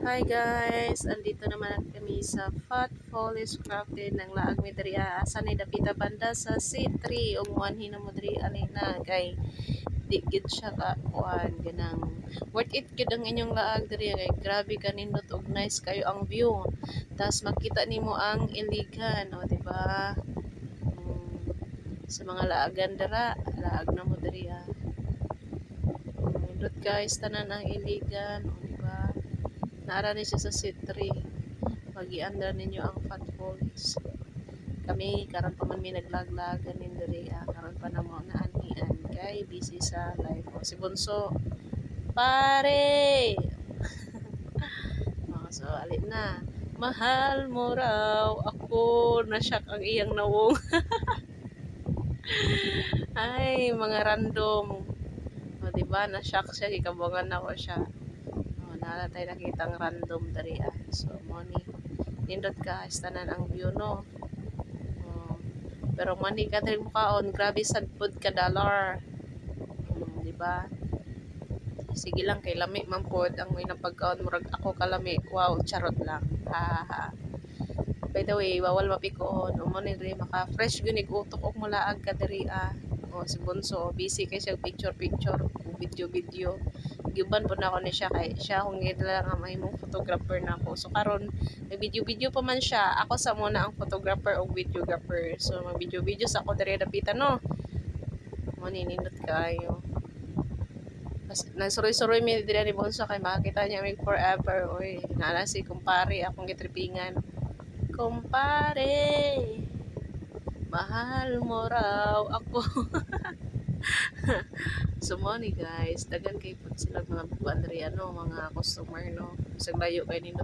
Hi guys! Andito naman kami sa Fat Follies Crafted ng Laag Midria. Asan ay dapita banda sa C3 o muanhin na mo diri alina kay di gid siya ka kuan ganang worth it gid ang inyong laag diri kay grabe kanindot og nice kayo ang view. Tas makita nimo ang iligan o di ba? Sa mga laagan dira, laag na mo diri ah. Nindot guys tanan ang iligan o di ba? Naara ni siya sa C3. Magiandar ninyo ang Fat Follies. Kami karon pa man mi naglaglagan nin diri karon pa na mo na anian kay busy sa live o si Bunso. Pare. So alin na. Mahal mo raw ako na shock ang iyang nawong. Ay, mga random. O diba na shock siya gikabuangan na ko siya. Nala tayo nakitang random dari so money nindot ka tanan ang view no. Pero money ka diri mukaon grabe sad pud ka dollar. Di ba? Sige lang kay lami man pod ang may napagkaon murag ako kalami. Wow, charot lang. Ha. By the way, bawal mapikon. Mo ni diri maka fresh gyud utok og mulaag ka diri si Bunso busy kay siya picture video giban po na ako ni siya kay siya kung gidala nga mahimong photographer na ako so karon may video pa man siya ako sa muna ang photographer o videographer so mag video sa ako diri dapitan no mo ninindot kayo nagsuroy-suroy mi diri ni Bunso kay makita niya mig forever oy nana si kumpare akong gitripingan kumpare mahal mo raw ako. So money guys, dagan kay pud sila mga buwan mga customer no. Sa layo kay nindot